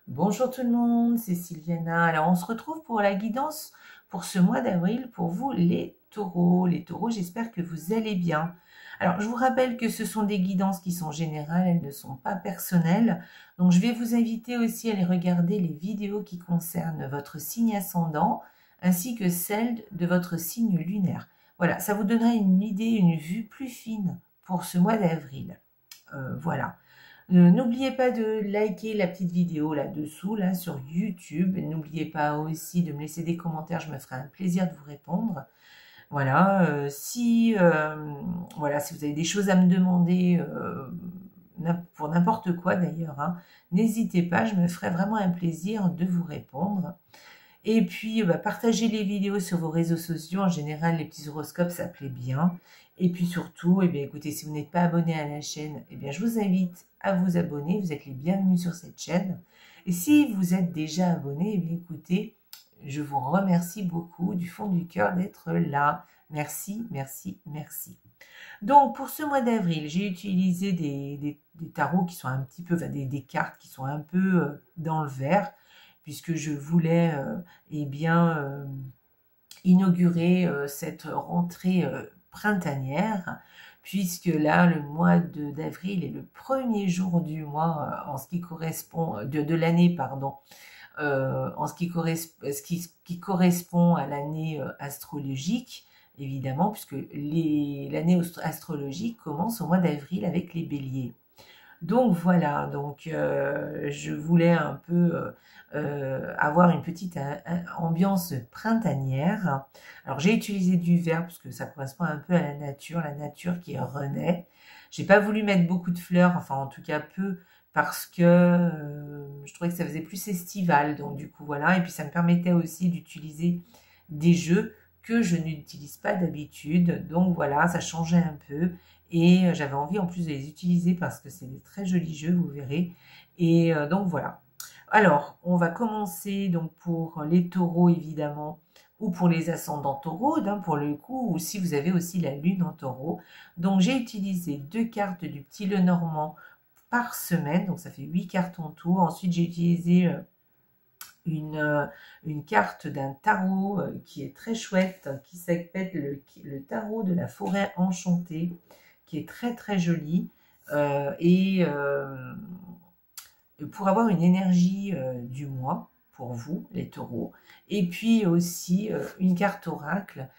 Bonjour tout le monde, c'est Sylviana. Alors on se retrouve pour la guidance pour ce mois d'avril pour vous les taureaux. Les taureaux, j'espère que vous allez bien. Alors je vous rappelle que ce sont des guidances qui sont générales, elles ne sont pas personnelles. Donc je vais vous inviter aussi à aller regarder les vidéos qui concernent votre signe ascendant ainsi que celles de votre signe lunaire. Voilà, ça vous donnera une idée, une vue plus fine pour ce mois d'avril. Voilà. N'oubliez pas de liker la petite vidéo là-dessous, là, sur YouTube. N'oubliez pas aussi de me laisser des commentaires, je me ferai un plaisir de vous répondre. Voilà, voilà, si vous avez des choses à me demander, pour n'importe quoi d'ailleurs, hein, n'hésitez pas, je me ferai vraiment un plaisir de vous répondre. Et puis, partagez les vidéos sur vos réseaux sociaux. En général, les petits horoscopes, ça plaît bien. Et puis surtout, écoutez, si vous n'êtes pas abonné à la chaîne, je vous invite à vous abonner. Vous êtes les bienvenus sur cette chaîne. Et si vous êtes déjà abonné, écoutez, je vous remercie beaucoup du fond du cœur d'être là. Merci, merci, merci. Donc, pour ce mois d'avril, j'ai utilisé des tarots qui sont un petit peu, des cartes qui sont un peu dans le vert, puisque je voulais inaugurer cette rentrée printanière, puisque là, le mois d'avril est le premier jour du mois en ce qui correspond, de l'année, pardon, en ce qui correspond à l'année astrologique, évidemment, puisque l'année astrologique commence au mois d'avril avec les béliers. Donc voilà, je voulais un peu avoir une petite ambiance printanière. Alors j'ai utilisé du vert parce que ça correspond un peu à la nature qui renaît. J'ai pas voulu mettre beaucoup de fleurs, enfin en tout cas peu, parce que je trouvais que ça faisait plus estival. Donc du coup voilà, et puis ça me permettait aussi d'utiliser des jeux que je n'utilise pas d'habitude. Donc voilà, ça changeait un peu. Et j'avais envie en plus de les utiliser parce que c'est des très jolis jeux, vous verrez. Et donc voilà. Alors, on va commencer donc pour les taureaux évidemment, ou pour les ascendants taureaux, pour le coup, ou si vous avez aussi la lune en taureau. Donc j'ai utilisé 2 cartes du petit Lenormand par semaine, donc ça fait 8 cartes en tout. Ensuite j'ai utilisé une carte d'un tarot qui est très chouette, qui s'appelle le tarot de la forêt enchantée, qui est très très joli, et pour avoir une énergie du mois pour vous les taureaux, et puis aussi une carte oracle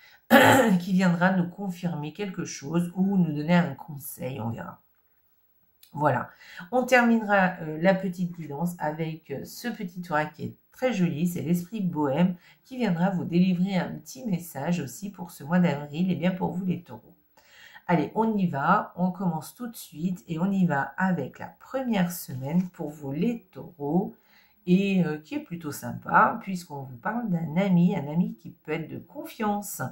qui viendra nous confirmer quelque chose ou nous donner un conseil, on verra. Voilà, on terminera la petite guidance avec ce petit oracle qui est très joli, c'est l'esprit bohème qui viendra vous délivrer un petit message aussi pour ce mois d'avril et bien pour vous les taureaux. Allez, on y va, on commence tout de suite et on y va avec la première semaine pour vous les taureaux et qui est plutôt sympa puisqu'on vous parle d'un ami, un ami qui peut être de confiance.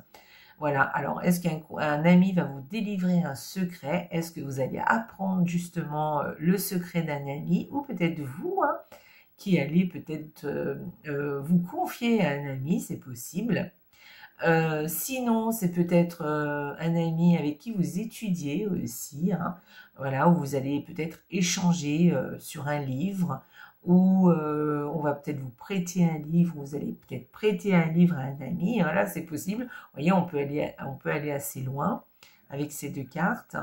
Voilà, alors est-ce qu'un ami va vous délivrer un secret? Est-ce que vous allez apprendre justement le secret d'un ami ou peut-être vous qui allez peut-être vous confier à un ami, c'est possible. Sinon, c'est peut-être un ami avec qui vous étudiez aussi, voilà, où vous allez peut-être échanger sur un livre, ou on va peut-être vous prêter un livre, vous allez peut-être prêter un livre à un ami, voilà, c'est possible. Vous voyez, on peut aller assez loin avec ces 2 cartes.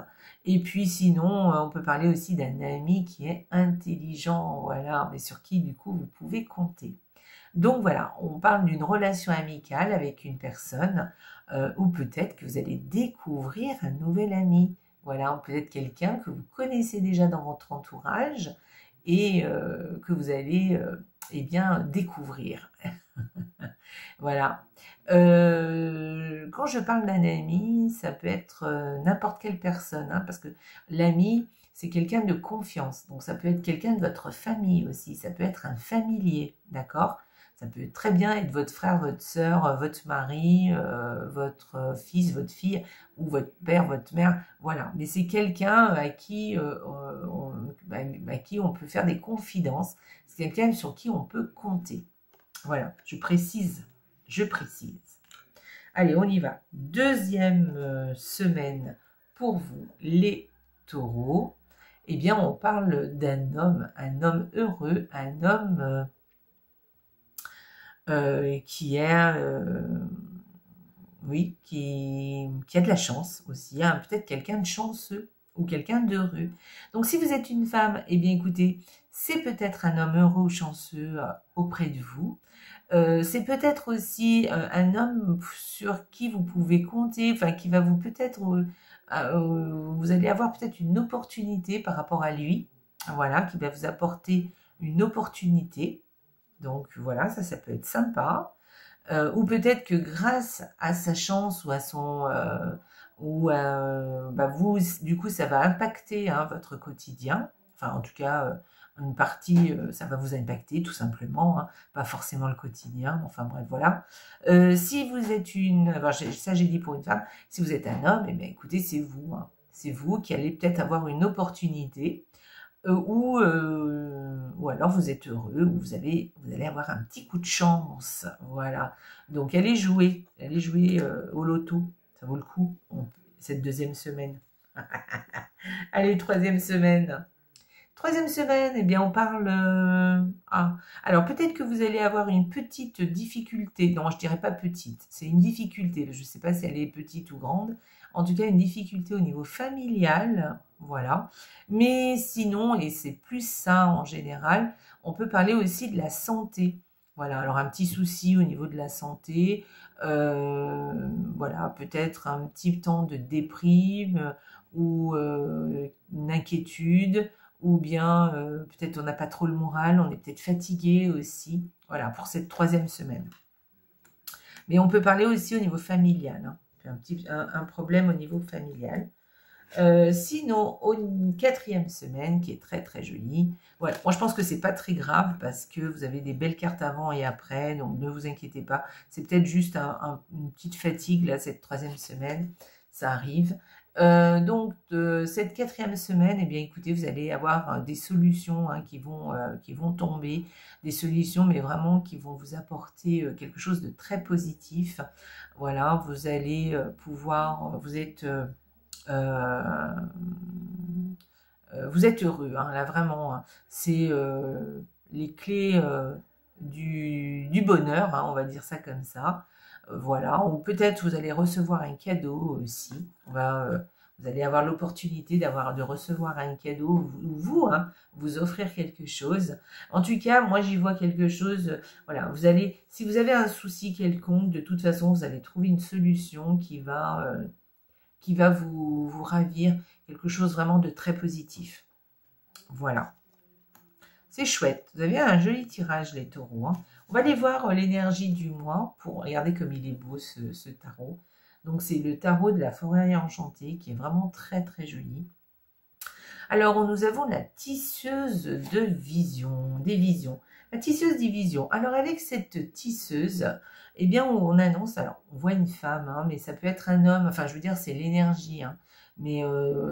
Et puis sinon, on peut parler aussi d'un ami qui est intelligent, voilà, mais sur qui du coup vous pouvez compter. Donc voilà, on parle d'une relation amicale avec une personne ou peut-être que vous allez découvrir un nouvel ami. Voilà, peut-être quelqu'un que vous connaissez déjà dans votre entourage et que vous allez découvrir. Voilà. Quand je parle d'un ami, ça peut être n'importe quelle personne, parce que l'ami, c'est quelqu'un de confiance. Donc ça peut être quelqu'un de votre famille aussi, ça peut être un familier, d'accord? Ça peut très bien être votre frère, votre sœur, votre mari, votre fils, votre fille, ou votre père, votre mère, voilà. Mais c'est quelqu'un à qui on peut faire des confidences. C'est quelqu'un sur qui on peut compter. Voilà, je précise. Allez, on y va. Deuxième semaine pour vous, les taureaux. eh bien, on parle d'un un homme heureux, un homme qui est, oui, qui a de la chance aussi, hein, peut-être quelqu'un de chanceux ou quelqu'un d'heureux. Donc, si vous êtes une femme, eh bien, écoutez, c'est peut-être un homme heureux ou chanceux auprès de vous. C'est peut-être aussi un homme sur qui vous pouvez compter, enfin qui va vous peut-être, vous allez avoir peut-être une opportunité par rapport à lui, voilà, qui va vous apporter une opportunité. Donc voilà, ça peut être sympa. Ou peut-être que grâce à sa chance ou à son bah vous, du coup, ça va impacter hein, votre quotidien. Enfin, en tout cas, une partie, ça va vous impacter tout simplement, hein, pas forcément le quotidien. Enfin bref, voilà. Si vous êtes une, alors ça j'ai dit pour une femme. Si vous êtes un homme, eh bien écoutez, c'est vous, hein. C'est vous qui allez peut-être avoir une opportunité ou alors vous êtes heureux, ou vous allez avoir un petit coup de chance, voilà. Donc allez jouer au loto, ça vaut le coup, cette deuxième semaine. Allez, troisième semaine. Troisième semaine, eh bien on parle... alors peut-être que vous allez avoir une petite difficulté, non je dirais pas petite, c'est une difficulté, je ne sais pas si elle est petite ou grande, en tout cas une difficulté au niveau familial, voilà. Mais sinon, et c'est plus ça en général, on peut parler aussi de la santé. Voilà, alors un petit souci au niveau de la santé, voilà, peut-être un petit temps de déprime ou une inquiétude, ou bien peut-être on n'a pas trop le moral, on est peut-être fatigué aussi, voilà, pour cette troisième semaine. Mais on peut parler aussi au niveau familial, hein, un problème au niveau familial. Sinon, une quatrième semaine qui est très très jolie. Voilà, moi je pense que c'est pas très grave parce que vous avez des belles cartes avant et après, donc ne vous inquiétez pas. C'est peut-être juste une petite fatigue là cette troisième semaine, ça arrive. Donc cette quatrième semaine, eh bien écoutez, vous allez avoir des solutions hein, qui vont tomber, des solutions mais vraiment qui vont vous apporter quelque chose de très positif. Voilà, vous allez pouvoir, vous êtes heureux, hein, là vraiment, hein, c'est les clés du bonheur, hein, on va dire ça comme ça. Voilà, ou peut-être vous allez recevoir un cadeau aussi. Vous allez avoir l'opportunité de recevoir un cadeau ou vous, hein, vous offrir quelque chose. En tout cas, moi j'y vois quelque chose. Voilà, si vous avez un souci quelconque, de toute façon, vous allez trouver une solution qui va vous ravir, quelque chose vraiment de très positif. Voilà. C'est chouette. Vous avez un joli tirage, les taureaux. Hein. On va aller voir l'énergie du mois pour regarder comme il est beau ce tarot. Donc, c'est le tarot de la forêt enchantée qui est vraiment très, très joli. Alors, nous avons la tisseuse de vision, des visions. La tisseuse des visions. Alors, avec cette tisseuse, eh bien, on annonce, alors, on voit une femme, hein, mais ça peut être un homme, enfin, je veux dire, c'est l'énergie, hein, mais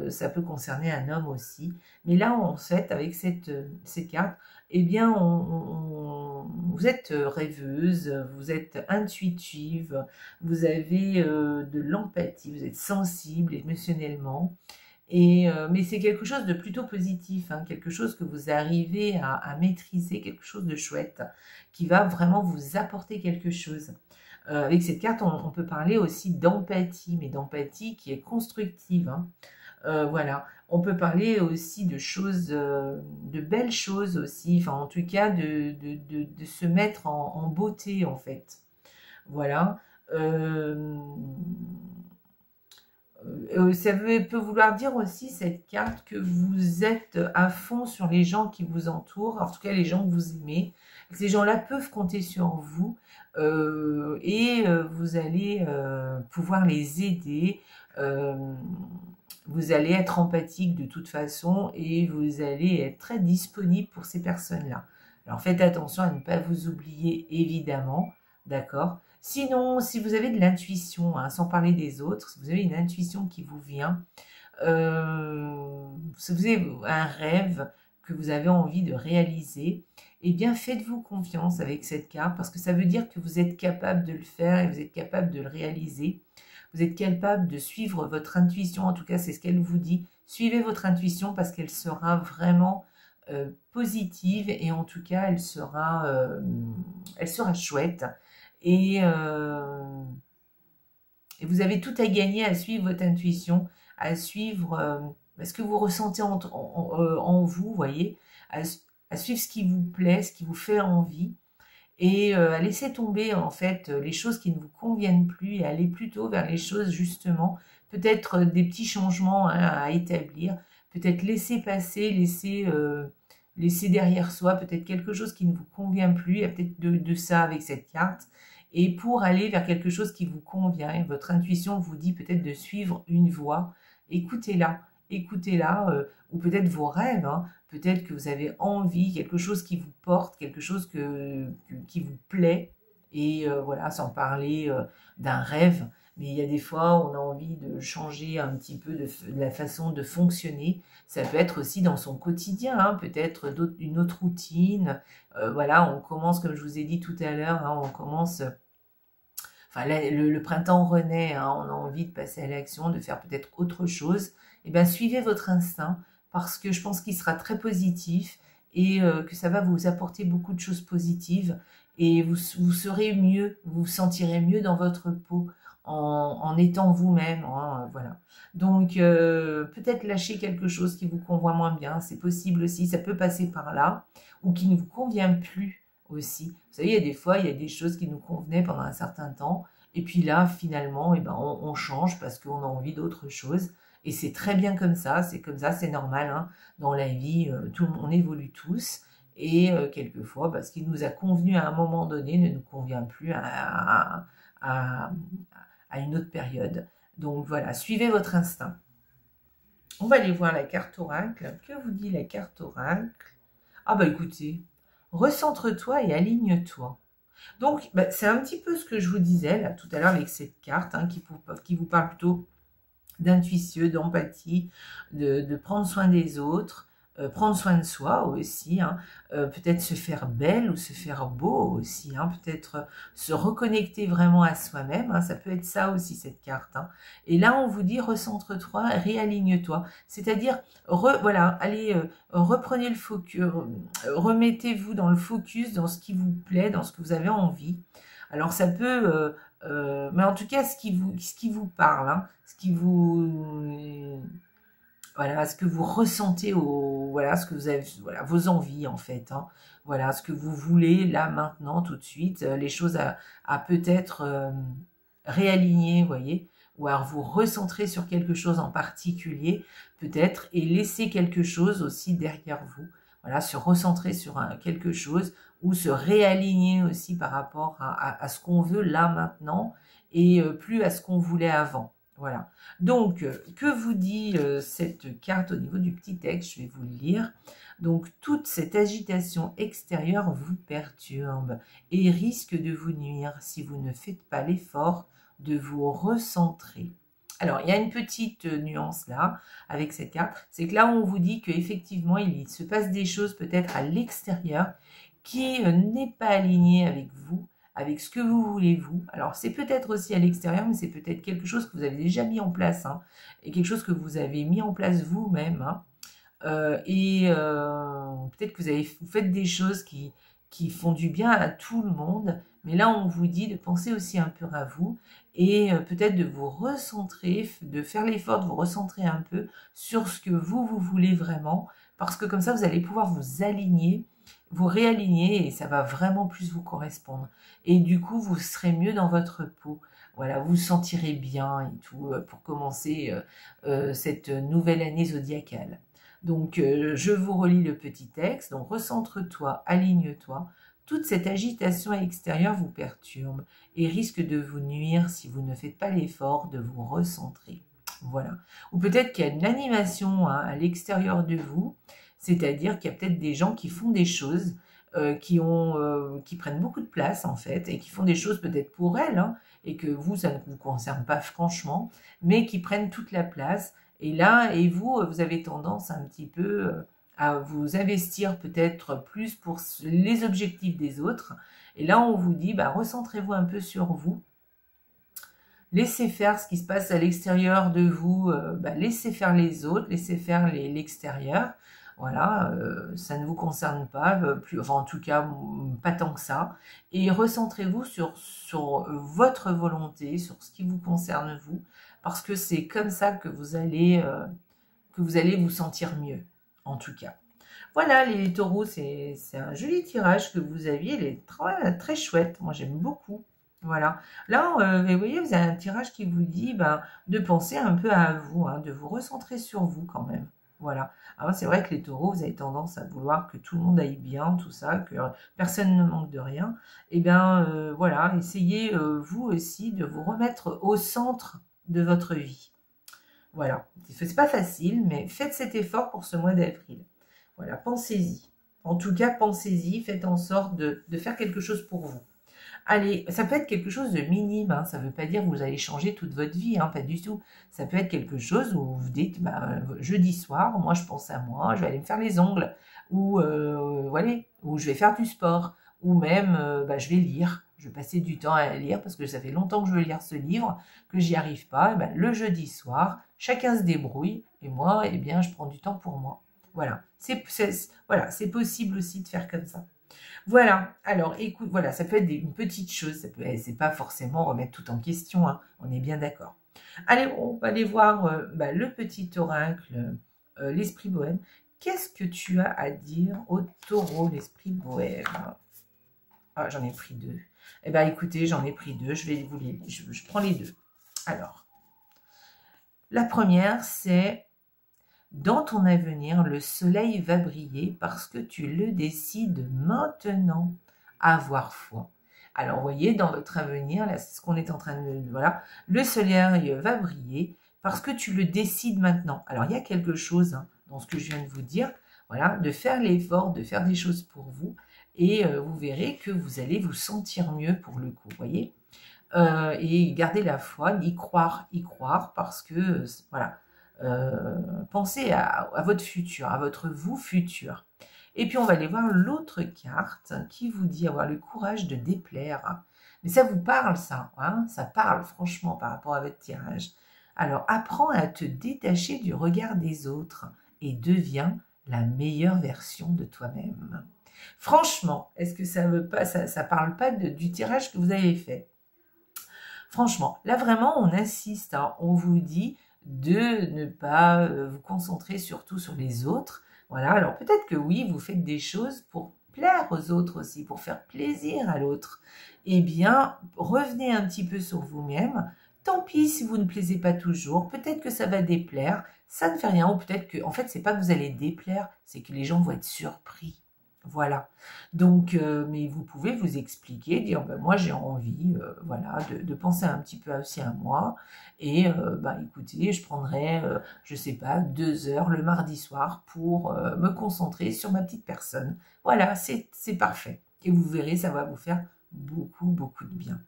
ça peut concerner un homme aussi. Mais là, en fait, avec ces cartes, eh bien, vous êtes rêveuse, vous êtes intuitive, vous avez de l'empathie, vous êtes sensible émotionnellement. Mais c'est quelque chose de plutôt positif, hein, quelque chose que vous arrivez à maîtriser, quelque chose de chouette, qui va vraiment vous apporter quelque chose. Avec cette carte, on peut parler aussi d'empathie, mais d'empathie qui est constructive. Hein. Voilà, on peut parler aussi de choses, de belles choses aussi, enfin en tout cas de se mettre en beauté en fait. Voilà. Ça peut vouloir dire aussi, cette carte, que vous êtes à fond sur les gens qui vous entourent, en tout cas les gens que vous aimez. Ces gens-là peuvent compter sur vous et vous allez pouvoir les aider. Vous allez être empathique de toute façon et vous allez être très disponible pour ces personnes-là. Alors faites attention à ne pas vous oublier, évidemment, d'accord ? Sinon, si vous avez de l'intuition, hein, sans parler des autres, si vous avez une intuition qui vous vient, si vous avez un rêve que vous avez envie de réaliser, eh bien faites-vous confiance avec cette carte parce que ça veut dire que vous êtes capable de le faire et vous êtes capable de le réaliser. Vous êtes capable de suivre votre intuition, en tout cas c'est ce qu'elle vous dit, Suivez votre intuition parce qu'elle sera vraiment positive et en tout cas, elle sera chouette. Et vous avez tout à gagner à suivre votre intuition, à suivre ce que vous ressentez en vous, voyez, à suivre ce qui vous plaît, ce qui vous fait envie, et à laisser tomber en fait les choses qui ne vous conviennent plus et aller plutôt vers les choses justement, peut-être des petits changements à établir, peut-être laisser passer, laisser derrière soi peut-être quelque chose qui ne vous convient plus, il y a peut-être de ça avec cette carte, et pour aller vers quelque chose qui vous convient, et votre intuition vous dit peut-être de suivre une voie, écoutez-la, ou peut-être vos rêves, hein, peut-être que vous avez envie, quelque chose qui vous porte, quelque chose qui vous plaît, et voilà, sans parler d'un rêve, mais il y a des fois on a envie de changer un petit peu de la façon de fonctionner. Ça peut être aussi dans son quotidien, hein, peut-être une autre routine. Voilà, on commence, comme je vous ai dit tout à l'heure, hein, on commence... Enfin, le printemps renaît, hein, on a envie de passer à l'action, de faire peut-être autre chose. Eh bien, suivez votre instinct, parce que je pense qu'il sera très positif et que ça va vous apporter beaucoup de choses positives, et vous serez mieux, vous vous sentirez mieux dans votre peau en étant vous-même, hein, voilà. Donc, peut-être lâcher quelque chose qui vous convient moins bien, c'est possible aussi, ça peut passer par là, ou qui ne vous convient plus aussi. Vous savez, il y a des fois, il y a des choses qui nous convenaient pendant un certain temps, et puis là, finalement, eh ben, on change parce qu'on a envie d'autre chose. Et c'est très bien comme ça, c'est normal, hein. Dans la vie, on évolue tous, et quelquefois, ce qui nous a convenu à un moment donné ne nous convient plus à une autre période. Donc voilà, suivez votre instinct. On va aller voir la carte oracle. Que vous dit la carte oracle? Ah bah écoutez, recentre-toi et aligne-toi. Donc, c'est un petit peu ce que je vous disais là tout à l'heure avec cette carte, hein, qui vous parle plutôt d'intuition, d'empathie, de prendre soin des autres, prendre soin de soi aussi, hein, peut-être se faire belle ou se faire beau aussi, hein, peut-être se reconnecter vraiment à soi-même, hein, ça peut être ça aussi cette carte, hein. Et là on vous dit recentre-toi, réaligne-toi, c'est-à-dire voilà, allez, reprenez le focus, remettez-vous dans le focus, dans ce qui vous plaît, dans ce que vous avez envie. Alors ça peut mais en tout cas, ce qui vous parle, hein, voilà, ce que vous ressentez, voilà, ce que vous avez, voilà, vos envies en fait, hein, voilà, ce que vous voulez là maintenant tout de suite, les choses à peut-être réaligner, vous voyez, ou à vous recentrer sur quelque chose en particulier peut-être, et laisser quelque chose aussi derrière vous. Voilà, se recentrer sur quelque chose, ou se réaligner aussi par rapport à ce qu'on veut là maintenant, et plus à ce qu'on voulait avant. Voilà. Donc, que vous dit cette carte au niveau du petit texte? Je vais vous le lire. Donc, toute cette agitation extérieure vous perturbe et risque de vous nuire si vous ne faites pas l'effort de vous recentrer. Alors, il y a une petite nuance là, avec cette carte, c'est que là, on vous dit qu'effectivement, il se passe des choses peut-être à l'extérieur qui n'est pas aligné avec vous, avec ce que vous voulez vous. Alors, c'est peut-être aussi à l'extérieur, mais c'est peut-être quelque chose que vous avez déjà mis en place, hein, et quelque chose que vous avez mis en place vous-même, hein. Peut-être que vous faites des choses qui font du bien à tout le monde, mais là, on vous dit de penser aussi un peu à vous, et peut-être de vous recentrer, de faire l'effort de vous recentrer un peu sur ce que vous voulez vraiment, parce que comme ça, vous allez pouvoir vous aligner, vous réaligner, et ça va vraiment plus vous correspondre. Et du coup, vous serez mieux dans votre peau. Voilà, vous vous sentirez bien et tout pour commencer cette nouvelle année zodiacale. Donc, je vous relis le petit texte. Donc, recentre-toi, aligne-toi. Toute cette agitation extérieure vous perturbe et risque de vous nuire si vous ne faites pas l'effort de vous recentrer. Voilà. Ou peut-être qu'il y a une animation, hein, à l'extérieur de vous, c'est-à-dire qu'il y a peut-être des gens qui font des choses, qui prennent beaucoup de place en fait, et qui font des choses peut-être pour elles, hein, et que vous, ça ne vous concerne pas franchement, mais qui prennent toute la place. Et là, et vous avez tendance un petit peu à vous investir peut-être plus pour les objectifs des autres. Et là, on vous dit, recentrez-vous un peu sur vous. laissez faire ce qui se passe à l'extérieur de vous, laissez faire les autres, laissez faire l'extérieur. Voilà, ça ne vous concerne pas, enfin en tout cas pas tant que ça. Et recentrez-vous sur votre volonté, sur ce qui vous concerne vous, parce que c'est comme ça que vous allez vous sentir mieux, en tout cas. Voilà, les taureaux, c'est un joli tirage que vous aviez, il est très, très chouette, moi j'aime beaucoup. Voilà, là, vous voyez, vous avez un tirage qui vous dit de penser un peu à vous, hein, de vous recentrer sur vous quand même. Voilà. Alors c'est vrai que les taureaux, vous avez tendance à vouloir que tout le monde aille bien, tout ça, que personne ne manque de rien. Eh bien, voilà, essayez vous aussi de vous remettre au centre de votre vie. Voilà, c'est pas facile, mais faites cet effort pour ce mois d'avril. Voilà, pensez-y. En tout cas, pensez-y, faites en sorte de faire quelque chose pour vous. Allez, ça peut être quelque chose de minime, hein, ça ne veut pas dire que vous allez changer toute votre vie, hein, pas du tout. Ça peut être quelque chose où vous dites, jeudi soir, moi je pense à moi, je vais aller me faire les ongles, ou voilà, ou je vais faire du sport, ou même je vais lire, je vais passer du temps à lire parce que ça fait longtemps que je veux lire ce livre, que j'y arrive pas. Et le jeudi soir, chacun se débrouille, et moi, eh bien, je prends du temps pour moi. Voilà, c'est possible aussi de faire comme ça. Voilà, alors écoute, voilà, ça peut être une petite chose, c'est pas forcément remettre tout en question, hein, on est bien d'accord. Allez, on va aller voir le petit oracle, l'esprit bohème. Qu'est-ce que tu as à dire au taureau, l'esprit bohème? Ah, j'en ai pris deux. Eh bien, écoutez, j'en ai pris deux, je vais vous les... Je prends les deux. Alors, la première, c'est... Dans ton avenir, le soleil va briller parce que tu le décides maintenant. Avoir foi. Alors, vous voyez, dans votre avenir, là, c'est ce qu'on est en train de... Voilà, le soleil va briller parce que tu le décides maintenant. Alors, il y a quelque chose dans ce que je viens de vous dire, voilà, de faire l'effort, de faire des choses pour vous, et vous verrez que vous allez vous sentir mieux pour le coup, vous voyez. Et garder la foi, y croire, parce que, voilà, pensez à votre futur, à votre vous futur. Et puis on va aller voir l'autre carte qui vous dit avoir le courage de déplaire. Mais ça vous parle ça, hein, ça parle franchement par rapport à votre tirage. Alors apprends à te détacher du regard des autres et deviens la meilleure version de toi-même. Franchement, est-ce que ça veut pas, ça parle pas du tirage que vous avez fait? Franchement, là vraiment on insiste, hein, on vous dit de ne pas vous concentrer surtout sur les autres. Voilà, alors peut-être que oui, vous faites des choses pour plaire aux autres aussi, pour faire plaisir à l'autre. Eh bien, revenez un petit peu sur vous-même. Tant pis si vous ne plaisez pas toujours, peut-être que ça va déplaire, ça ne fait rien, ou peut-être que, en fait, c'est pas que vous allez déplaire, c'est que les gens vont être surpris. Voilà. Donc, mais vous pouvez vous expliquer, dire, moi j'ai envie, voilà, de penser un petit peu aussi à moi, et écoutez, je prendrai, je sais pas, 2 heures le mardi soir pour me concentrer sur ma petite personne. Voilà, c'est parfait. Et vous verrez, ça va vous faire beaucoup, beaucoup de bien.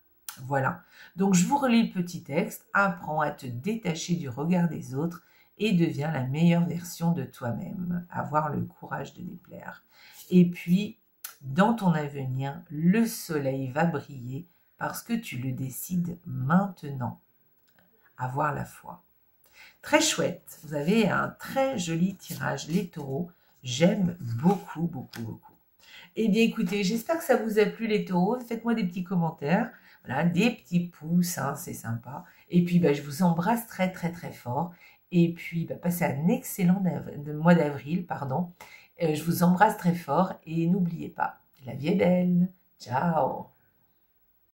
Voilà. Donc, je vous relis le petit texte. Apprends à te détacher du regard des autres et deviens la meilleure version de toi-même. Avoir le courage de déplaire. Et puis, dans ton avenir, le soleil va briller parce que tu le décides maintenant. Avoir la foi. Très chouette. Vous avez un très joli tirage, les taureaux. J'aime beaucoup, beaucoup, beaucoup. Eh bien, écoutez, j'espère que ça vous a plu, les taureaux. Faites-moi des petits commentaires. Voilà, des petits pouces, hein, c'est sympa. Et puis, je vous embrasse très, très, très fort. Et puis, passez un excellent mois d'avril, pardon. Je vous embrasse très fort et n'oubliez pas, la vie est belle. Ciao!